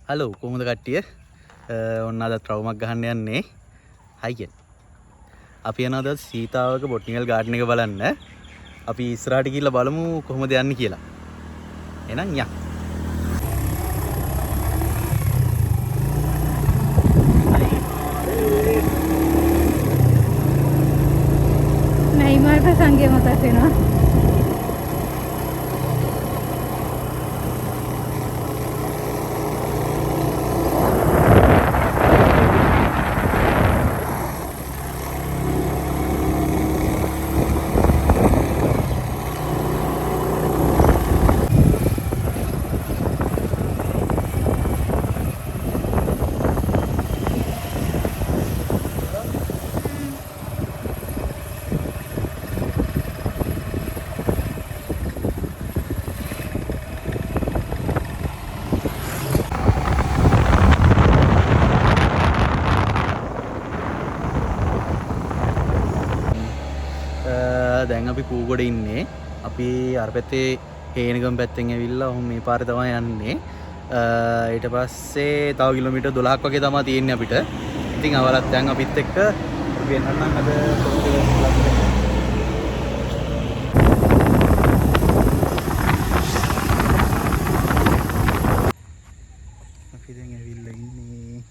Hello කොහොමද කට්ටිය? ඔන්න අද ට්‍රවුමක් ගහන්න යන්නේ. හයියෙන්. අපි යනවා අද සීතාවක බොටනිකල් ගාඩන් එක බලන්න. අපි ඉස්සරහට ගිහිල්ලා බලමු කොහොමද යන්නේ කියලා. එහෙනම් යන්න. නයිමාර් ප්‍රසංගය මතක් වෙනවා. දැන් අපි කූගොඩ ඉන්නේ. අපි අර පැත්තේ හේනගම පැත්තෙන් ඇවිල්ලා ඔහොම මේ පාරේ තමයි යන්නේ. ඊට පස්සේ තව කිලෝමීටර් 12ක් වගේ තමයි තියෙන්නේ අපිට. ඉතින් අවලත් දැන් අපිත් එක්ක වෙනනම් අද අපි දැන් ඇවිල්ලා ඉන්නේ.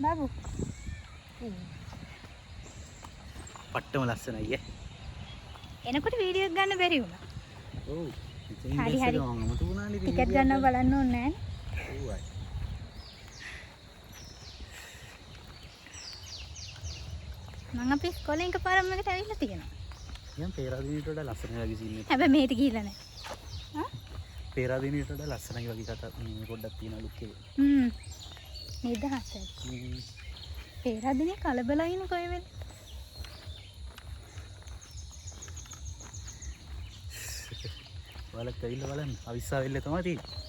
බබු පට්ටම ලස්සනයි ඈ. එනකොට වීඩියෝ එක ගන්න බැරි වුණා. ඔව්. හරි හරි. මම තුනානේ ටිකට් ගන්නව බලන්න ඕනේ නෑනේ. ඔව්යි. මම අපි ඉස්කෝලේ එකපාරම එකට ඇවිල්ලා තියෙනවා. යම් පේරාදීනට වඩා ලස්සනයි වගේ සීන් එක. හැබැයි මෙහෙට ගිහිල්ලා නෑ. හා? පේරාදීනට වඩා ලස්සනයි වගේ කතා මේ පොඩ්ඩක් තියෙන ලුක් එක. නිදහසයි. පේරාදෙනිය කලබලයින කොයි වෙලේ. ඔයාලත් ඇවිල්ලා බලන්න. අවිස්සාවෙල්ල තමයි තියෙන්නේ.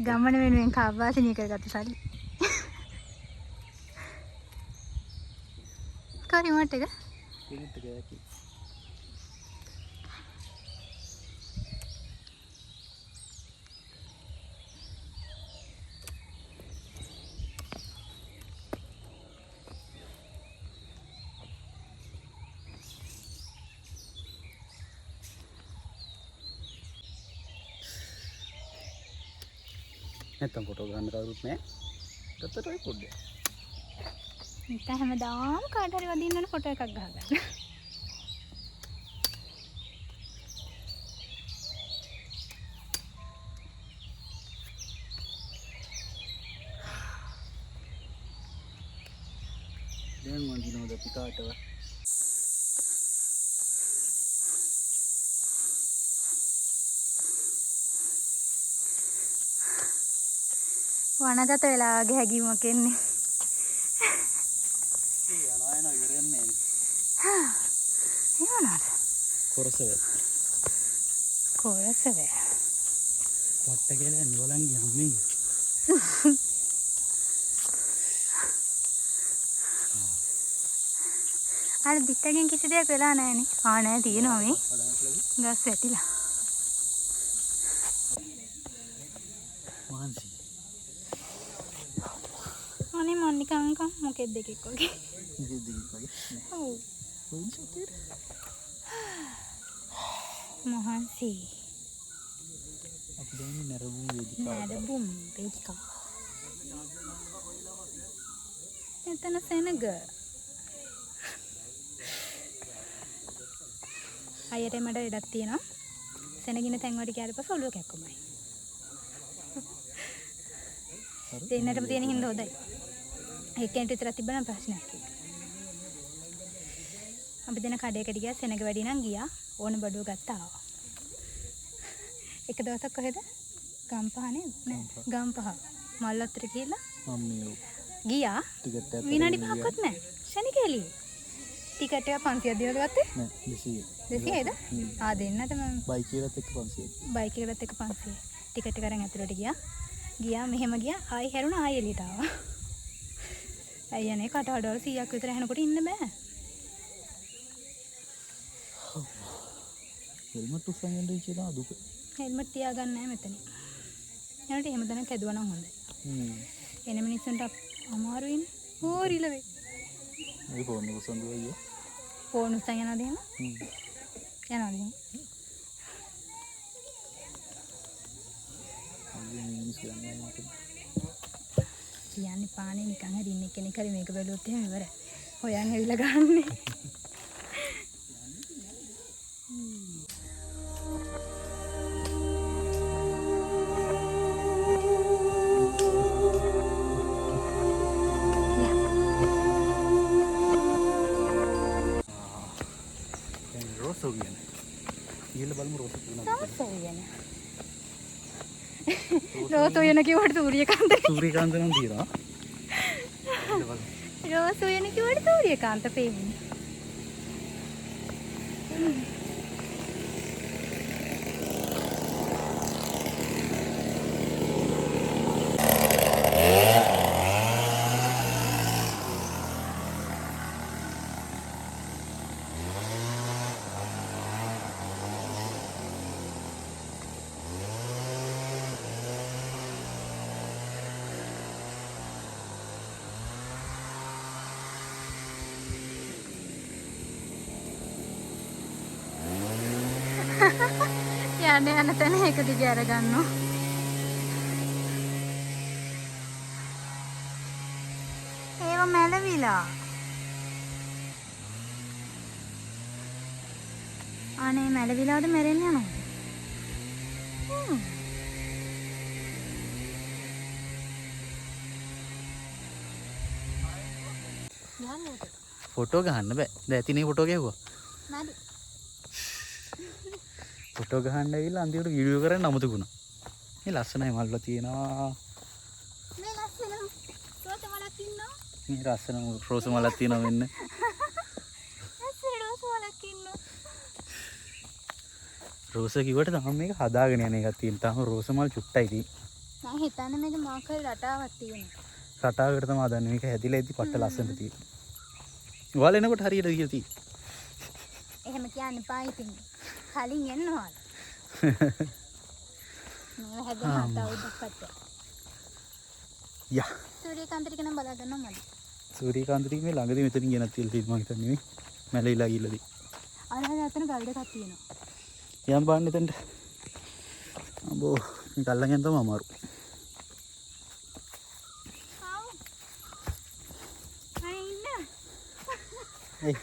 ගමන වෙනුවෙන් කාබාසිනිය කරගත්ත සල්ලි. කරි මට එක. පිටිට ගෑකි. නැත්තම් ෆොටෝ ගන්න කවුරුත් නැහැ. ගත්තට ඔය පොඩ්ඩේ. ඉතින් හැමදාම කාට හරි වදින්න ඕන ෆොටෝ එකක් ගහගන්න. දැන් මන් දිනවද පිටාටව. වනගත වෙලා වගේ හැගීමක් එන්නේ. යනවා යනවා ඉවරන්නේ නැහැ. ඒ මොනවාද? කොරසව. කොරසව. පොට්ට කියලා නිවලන් යන්නේ. අර දිත්තගෙන් කිසි දෙයක් වෙලා නැහනේ. නෑ තියෙනවා මේ. ගස් වැටිලා. මාන්සි. අනේ මන් නිකන් මොකෙද දෙකෙක් වගේ. මොකෙද දෙකෙක් වගේ? ඔව්. කොයින්සොතේ? මහන්සි. අපි දැන් නරඹු වේදිකාව. නරඹු වේදිකාව. එතන සෙනග. අයියට මට ඉඩක් තියෙනවා. සෙනගින තැන් වලට ගියාට පස්සේ ඔළුව කැක්කුමයි. දෙන්නටම තියෙන හින්දා හොඳයි. එක්කෙනෙක් විතර තිබ්බනම් ප්‍රශ්නයක් නෑ. අපි දෙන කඩේකට ගියා සෙනග වැඩි නම් ගියා ඕන බඩුව ගත්තා ආවා. එක දවසක් කොහෙද? ගම්පහනේ නෑ ගම්පහ. මල්වත්තට ගිහලා මම්මියෝ ගියා විනාඩි 5ක්වත් නෑ. ශනික එළියේ. ටිකට් එක 500ක් දීලාද ගත්තේ? නෑ 200. 200ද? ආ දෙන්නට මම බයික් එකත් එක්ක 500. බයික් එකකට එක 500. ටිකට් එක අරන් ඇතුළට ගියා මෙහෙම ගියා ආයි හැරුණා ආයි එළියට ආවා. අයියනේ කටහඬවල 100ක් විතර හැනකොට ඉන්න බෑ. හෙල්මට් උස්සන් යන්න ඉච්චා දුක. හෙල්මට් තියාගන්න නැහැ මෙතන. යනට එහෙම දණක් හැදුවා නම් හොඳයි. එන මිනිස්සුන්ට අමාරුයිනේ. ඕරිල වේ. මේ ෆෝන් එක උස්සන් දුවා අයියා. ෆෝන් උස්සන් යනවාද එහෙම? යනවාද එහෙම? කියන්නේ පානේ නිකන් හරි ඉන්න කෙනෙක් හරි මේක බැලුවොත් එහෙම ඉවරයි. හොයන් ඇවිල්ලා ගන්නනේ. රෝස් උයන. ඊළ බලමු රෝස් උයන. රෝස් උයන. රෝස් උයන කිව්වට සූර්යකාන්ත. සූර්යකාන්ත නම් තියනවා. රෝස් උයන කිව්වට සූර්යකාන්ත පෙන්නේ. යන්න යන තැන එක දිග අරගන්නවා. ඒව මැලවිලා. අනේ මැලවිලාද මැරෙන්න යනවා. ෆොටෝ ගහන්න බෑ. දැන් ඇතිනේ ෆොටෝ ගැහුවා. නේද? ෆොටෝ ගහන්න ඇවිල්ලා අන්තිමට වීඩියෝ කරන්න අමතකුණා. මේ ලස්සනයි මල්ලා තියෙනවා. මේ ලස්සන රෝස මලක් ඉන්නවා. මේ ලස්සන රෝස මලක් තියෙනවා මෙන්න. ලස්සන රෝස මලක් ඉන්නවා. රෝස කිව්වට තාම මේක හදාගෙන යන එකක් තියෙන. තාම රෝස මල් චුට්ටයි තියෙන්නේ. මම හිතන්නේ මේක මාකල් රටාවක් තියෙනවා. රටාවකට තමයි හදන්නේ. මේක හැදිලා ඉදි පට්ට ලස්සනට තියෙන්නේ. ඔයාලා එනකොට හරියට කියලා තියෙන්නේ. එහෙම කියන්න එපා ඉතින්. කලින් එන්නවා. මේව හැදෙන්න අවුරුද්දක් පස්සේ. යා. සූර්යකාන්ත ටික නම් බලා ගන්නවා මදි. සූර්යකාන්ත ටික මේ ළඟදී මෙතනින් ගෙනත් තියලා තියෙනවා මම හිතන්නේ මේ. මැලවිලා ගිහලාදී. අරහා යතන ගල් දෙකක් තියෙනවා. යම් බලන්න එතනට. අම්බෝ මේ කල්ලගෙන් තමයි අමාරු. ආව. අය ඉන්න. ඒ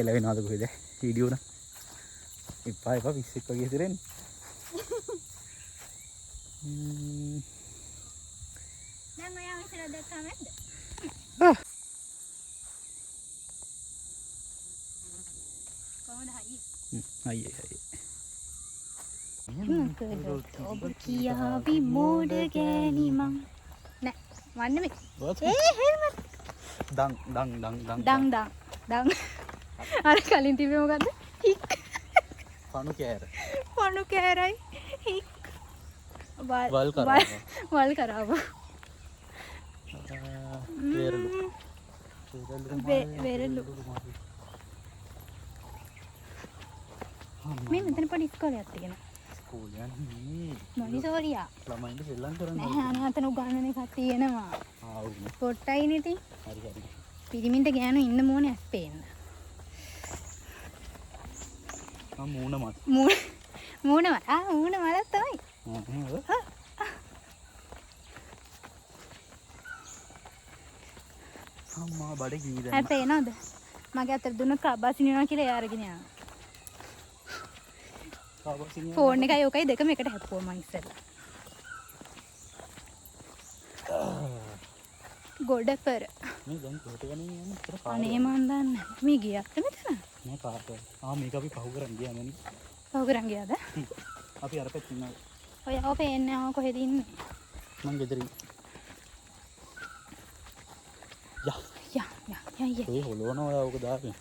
එළවෙනවද කොහෙද වීඩියෝ නම් එපා පිස්සෙක් වගේ ඉතිරෙන්නේ දැන් ඔයා මෙතන දැක්කම නැද්ද? කොහොමද අයියේ ඔබ කියාවි මෝඩ ගෑණි මං නෑ මන් නෙමෙයි හෙල්මට් දං අර කලින් තිබ්බේ මොකද්ද? හික් පණු කෑර පණු කෑරයි හික් වල් කරාව වෙරළු මේ මෙතන පොඩි ඉස්කෝලයක් තියෙනවා. ඉස්කෝලයක් නෙමෙයි. මොනිසෝරියා. ළමයින්ට සෙල්ලම් කරන්න. නෑ අනහතන උගන්නන එකක් තියෙනවා. ආවුනේ. පොට්ටයිනේ ඉතින්. හරි. පිරිමින්ට ගෑනු ඉන්න මෝනේ ඇස් පේන්න. මූණ මත. මූණ මත තමයි. අම්මා බඩ කී දැන්. හරි පේනවද? මගේ අතට දුන්න කබාසිනිනවා කියලා එයා අරගෙන යනවා. ෆෝන් එකයි ඔකයි දෙකම එකට හැප්පුවා මං ඉස්සෙල්ලා. ගොඩපර. මේ දැන් කොට ගන්නේ යන්නේ ඉතර පාර. අනේ මන් දන්නේ නැහැ. මේ ගියත් මෙතන. මේ පාට. මේක අපි පහු කරන් ගියා මනේ. පහු කරන් ගියාද? අපි අර පැත්තේ ඉන්නවා. ඔය ආව පේන්නේ ආව කොහෙද ඉන්නේ? මං ගෙදරින්. යා. යා. ඒ හොලවනවා ඔය ඔක දාගෙන.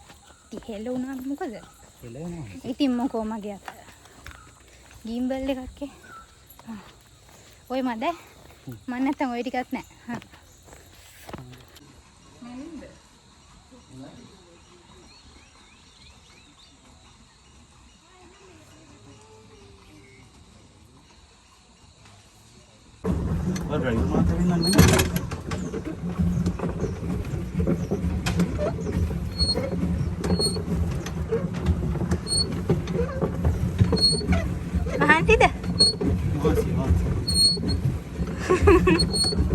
හෙල උනා මොකද? හෙලනවා. ඉතින් මොකෝ මගේ අත. ගිම්බල් එකක් ඒ. ඔය මද? මම නැත්තම් ඔය ටිකක් නෑ. හා. ड्राइवर मात्र भी नन्हे මහන්තිද?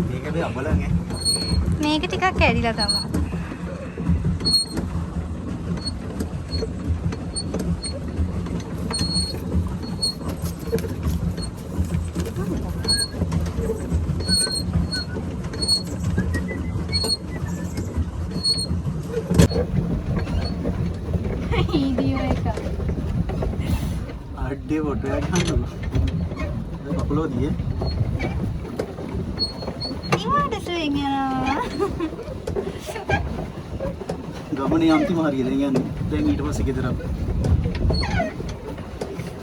මේක බේ අබලන් ඈ. මේක ටිකක් කැඩිලා තමයි. අඩේ ෆොටෝ එකක් ගන්නවා. ඒක අප්ලෝඩ් දියේ. ඉවඩ ස්විං යනවා. ගමනේ අන්තිම හරිය දැන් යන්නේ. දැන් ඊට පස්සේ ගෙදර අප.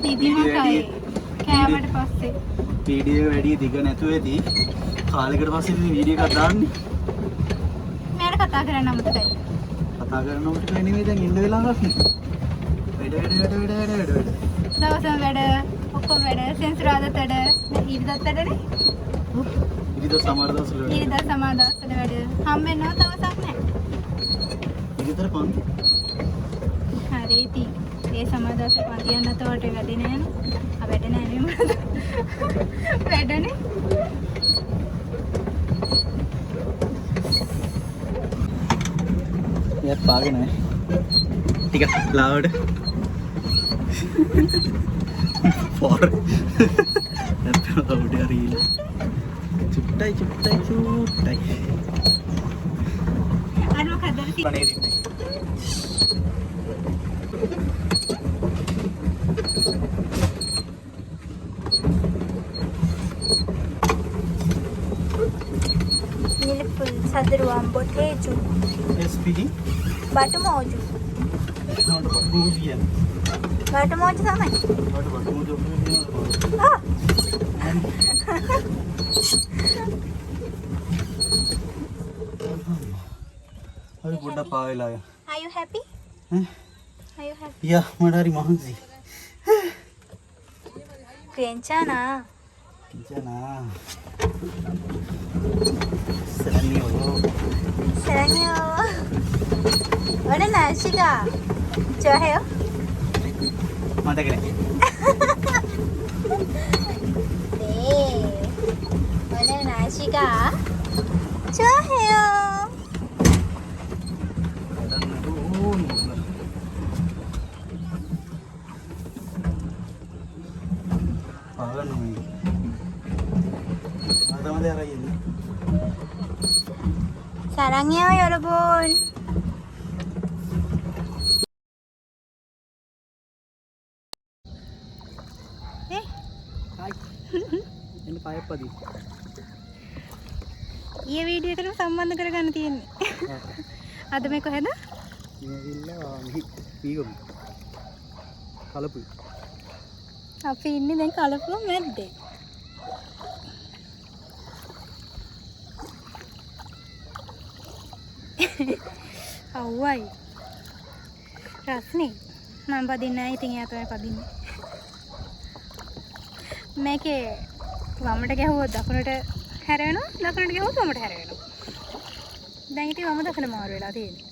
නිදිමතයි. කෑමට පස්සේ. වීඩියෝ වැඩි දිග නැතුවේදී කාලයකට පස්සේ ඉතින් වීඩියෝ එකක් දාන්නේ. මම කතා කරන්න අමතකයි. කතා කරනකොට නෙමෙයි දැන් ඉන්න වෙලාවක් නේ. වැඩ. දවසම වැඩ, ඔක්කොම වැඩ, සෙන්සුරාදාත් වැඩ, ඊරිදාත් වැඩනේ. ඉරිදා සමහර දවස්වල වැඩ. ඊරිදා සමහර දවස්වල වැඩ. හම්බෙන්නව දවසක් නැහැ. ඉරිදාතර පන්ති. හරි ඉතින් ඒ සමහර දවස්වල පන්ති යන්න තවට වැඩේ නැහැ නේ. වැඩ නැහැ නේ මොකද? වැඩනේ. යත් පාගෙන නැහැ. ටික ලාවට. For නැත්නම් උඩ හරියිල චුට්ටයි අර මොකද අනේ දින්නේ නිලපුල් සදරුවම් බොටේජු SPG බටුමෝජු බටුමෝජු බටුමෝජු තමයි බටුමෝජු ආ හරි පොඩ්ඩක් පාවෙලා ආය. Are you happy? Are you happy? යා මට හරි මහන්සි. Kencana. Selanyo. Mana nasi ka? Coba මතක නැහැ. mana nasi ka? Coba Sarangnya 여러분. එන්න පයප්පදී. ඊයේ වීඩියෝ එකට සම්බන්ධ කරගන්න තියෙන්නේ. අද මේ කොහෙද? ඉතින්ලා මීගම. කලපුයි. අපි ඉන්නේ දැන් කලපුව මැද්දේ. අවුයි. රස්නේ. මම පදින්නේ නැහැ. ඉතින් එයා තමයි පදින්නේ. මේකේ වමට ගැහුවොත් දකුණට හැරෙනවා. දකුණට ගැහුවොත් වමට හැරෙනවා. දැන් ඉතින් වම දකුණ මාරු වෙලා තියෙන්නේ.